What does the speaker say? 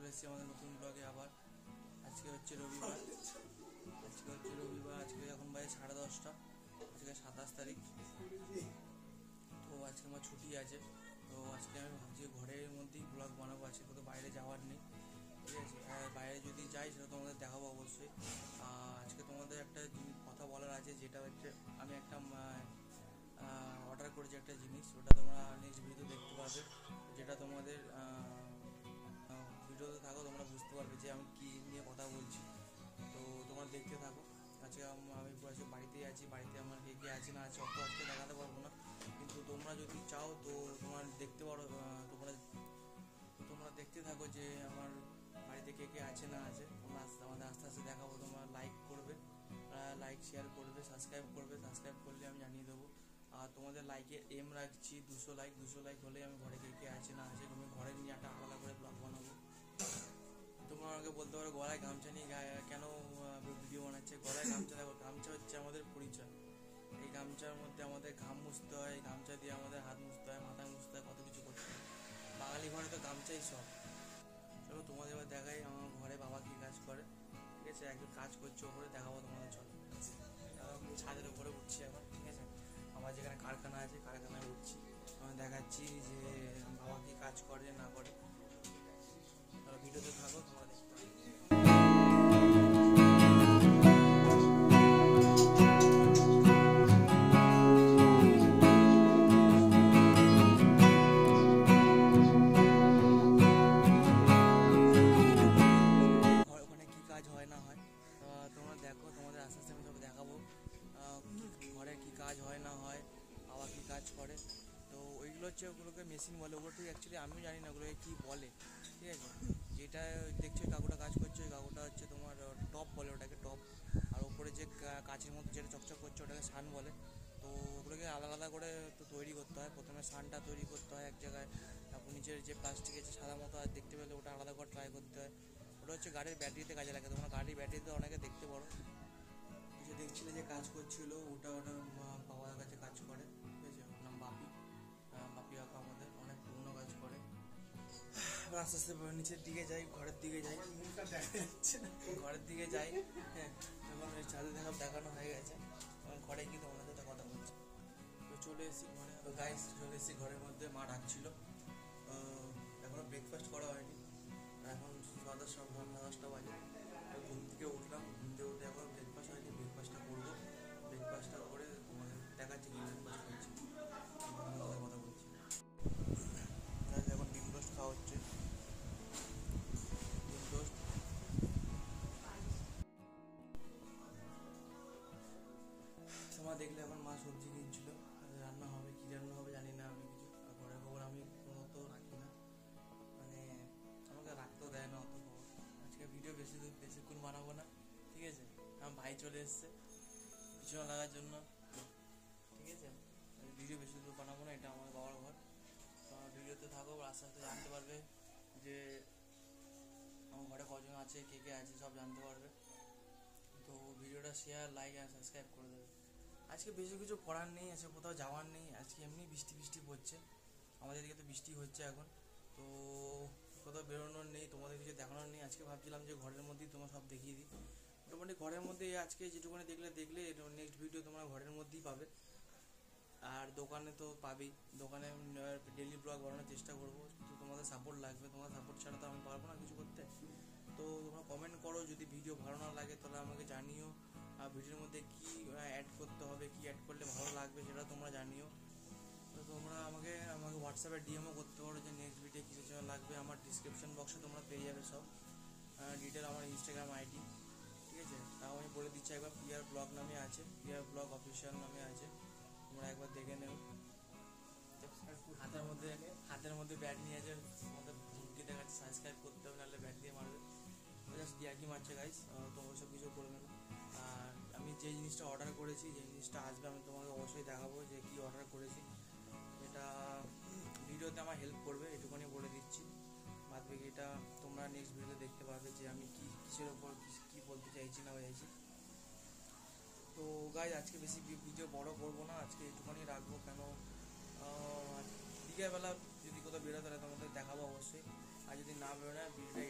এসেছি আমাদের নতুন ব্লগে আবার। আজকে হচ্ছে রবিবার, আজকে এখন বাজে 10:30। আজকে 27 তারিখ। তো আজকে আমার ছুটি আছে। তো আজকে আমি ভাবছি ঘরের মধ্যেই ব্লগ বানাবো। আজকে কোথাও বাইরে যাওয়ার নেই, ঠিক আছে। বাইরে যদি যাই সেটা তোমাদের দেখাবো অবশ্যই। আজকে তোমাদের একটা কথা বলার আছে, যেটা হচ্ছে আমি একটা অর্ডার করেছি একটা জিনিস, ওটা তোমরা নেক্সট ভিডিও দেখতে পাবে। যেটা তোমাদের ভিডিওতে থাকো তোমরা বুঝতে পারবে যে আমি কী নিয়ে কথা বলছি। তো তোমরা দেখতে থাকো। আজকে আমি আজকে বাড়িতেই আছি। বাড়িতে আমার কে কে আছে না আছে অত আজকে দেখাতে পারবো না, কিন্তু তোমরা যদি চাও তো তোমরা দেখতে পারো। তোমরা দেখতে থাকো যে আমার বাড়িতে কে কে আছে না আছে। তোমরা আমাদের আস্তে আস্তে দেখাবো। তোমরা লাইক করবে, লাইক শেয়ার করবে, সাবস্ক্রাইব করলে আমি জানিয়ে দেবো। আর তোমাদের লাইকের এম রাখছি 200 লাইক হলে আমি ঘরে কে কে আছে না আছে তুমি ঘরে নিয়ে একটা আলাদা করে ব্লগ বানাবো। তোমরা আমাকে বলতে পারো গলায় গামছা নিয়ে কেন ভিডিও বানাচ্ছে। গলায় গামছা দেখো, গামছা হচ্ছে আমাদের পরিচয়। এই গামছার মধ্যে আমাদের ঘাম মুছতে হয়, এই গামছা দিয়ে আমাদের হাত মুছতে হয়, মাথা মুছতে হয়, কত কিছু করতে হয়। বাঙালি ঘরে তো গামছাই সব। চলো তোমাদের এবার দেখাই আমার ঘরে বাবা কী কাজ করে, ঠিক আছে। একজন কাজ করছে ওপরে, দেখাবো তোমাদের। চলো ছাদের উপরে উঠছি এখন, ঠিক আছে। আমার যেখানে কারখানা আছে কারখানায় উঠছি, আমি দেখাচ্ছি যে বাবা কী কাজ করে না করে। ভিডিওতে থাকো, তোমরা দেখতে পাবে। ওখানে কী কাজ হয় না হয় তোমরা দেখো। তোমাদের আস্তে আস্তে আমি সব দেখাবো ঘরে কী কাজ হয় না হয়, বাবা কী কাজ করে। তো ওইগুলো হচ্ছে, ওগুলোকে মেশিন বলে। ওগুলো ঠিক অ্যাকচুয়ালি আমিও জানি না ওগুলোকে কী বলে, ঠিক আছে। যেটা দেখছো ওই কাকুটা কাজ করছে, ওই কাকুটা হচ্ছে তোমার টপ বলে, ওটাকে টপ। আর ওপরে যে কাচের মধ্যে যেটা চকচক করছে ওটাকে সান বলে। তো ওগুলোকে আলাদা আলাদা করে তো তৈরি করতে হয়। প্রথমে সানটা তৈরি করতে হয় এক জায়গায়, তারপর নিচের যে প্লাস্টিকের যে সাদা মতো আর দেখতে পেলে ওটা আলাদা করে ট্রাই করতে হয়। ওটা হচ্ছে গাড়ির ব্যাটারিতে কাজে লাগে। তোমরা গাড়ির ব্যাটারিতে অনেকে দেখতে পারো। যে দেখছিলে যে কাজ করছিল ওটা বাবার কাছে কাজ করে, ঠিক আছে। ওর নাম বাপি কাকা, আমাদের অনেক পুরনো কাজ করে। আস্তে আস্তে নিচের দিকে যাই, ঘরের দিকে যাই। হ্যাঁ, এবং ওই ছাদে দেখানো হয়ে গেছে। ঘরে গিয়ে তোমাদের সাথে কথা বলছি। তো চলে এসেছি ঘরে। তো গাইস চলে এসেছি ঘরের মধ্যে। মা ডাকছিল। এখনো ব্রেকফাস্ট করা হয়নি, এখন 10:30 বাজে। ঘুম থেকে উঠলাম, ঘুম থেকে উঠে এখন ব্রেকফাস্ট হয়নি, ব্রেকফাস্টটা করবো। ব্রেকফাস্টটা করে তোমাদের দেখাচ্ছি কি ব্রেকফাস্ট করছি, কথা বলছি। এখন ডিম টোস্ট খাওয়া হচ্ছে, ডিম টোস্ট। তোমরা দেখলে এখন মা সবজি কিনছিল, রান্না হবে, কী রান্না হবে জানি না আমি কিছু। আর ঘরের খবর আমি কোনো তো রাখি না, মানে আমাকে রাখতেও দেয় না অত খবর। আজকে ভিডিও বেশিক্ষণ বানাবো না, ঠিক আছে। আমার ভাই চলে এসছে পিছনে লাগার জন্য, ঠিক আছে। ভিডিও বেশি দূর বানাবো না, এটা আমার বাবার ঘর। তো আমার ভিডিওতে থাকো, আস্তে আস্তে জানতে পারবে যে আমার ঘরে কজন আছে, কে কে আছে, সব জানতে পারবে। তো ভিডিওটা শেয়ার, লাইক আর সাবস্ক্রাইব করে দেবে। আজকে বেশি কিছু করার নেই, আজকে কোথাও যাওয়ার নেই। আজকে এমনি বৃষ্টি পড়ছে, আমাদের এদিকে তো বৃষ্টি হচ্ছে এখন। তো কোথাও বেরোনোর নেই, তোমাদের কিছু দেখানোর নেই। আজকে ভাবছিলাম যে ঘরের মধ্যেই তোমার সব দেখিয়ে দিই। মোটামুটি ঘরের মধ্যে আজকে যেটুকুনি দেখলে নেক্সট ভিডিও তোমরা ঘরের মধ্যেই পাবে। আর দোকানে তো পাবেই, দোকানে ডেইলি ব্লগ বানানোর চেষ্টা করবো। তো তোমাদের সাপোর্ট লাগবে, তোমার সাপোর্ট ছাড়া তো আমি পারবো না কিছু করতে। তো তোমরা কমেন্ট করো, যদি ভিডিও ভালো না লাগে তাহলে আমাকে জানিও। আর ভিডিওর মধ্যে কী অ্যাড করতে হবে, কী অ্যাড করলে ভালো লাগবে সেটা তোমরা জানিও। তো তোমরা আমাকে হোয়াটসঅ্যাপে ডিএমও করতে পারো যে নেক্সট ভিডিও কিছু জন্য লাগবে। আমার ডিসক্রিপশন বক্সে তোমরা পেয়ে যাবে সব ডিটেল, আমার ইনস্টাগ্রাম আইডি, ঠিক আছে। তাও আমি বলে দিচ্ছি একবার, পিয়ার ব্লগ নামে আছে, পিয়ার ব্লগ অফিসিয়াল নামে আছে, তোমরা একবার দেখে নেও। হাতের মধ্যে ব্যাট নিয়ে আছে, তোমাদের মুখটি দেখাচ্ছে, সাবস্ক্রাইব করতে হবে, নাহলে ব্যাট দিয়ে মারবে। জাস্ট ইয়ার্কি মারছে গাইস, তো ওইসব কিছু করবে না। আর আমি যে জিনিসটা অর্ডার করেছি, যে জিনিসটা আসবে, আমি তোমাকে অবশ্যই দেখাবো যে কী অর্ডার করেছি। এটা ভিডিওতে আমার হেল্প করবে, এটুকুনি বলে দিচ্ছি। বাদ বাকি এটা তোমরা নেক্সট ভিডিওতে দেখতে পাবে যে আমি কিসের ওপর কী বলতে চাইছি না চাইছি। তো গাইস আজকে বেশি ভিডিও বড় করবো না, আজকে একটুখানি রাখবো। কেন বিকেলবেলা যদি কোথাও বেরোয় তাহলে তোমাদের দেখাবো অবশ্যই। আর যদি না বেরোয়, ভিডিওটা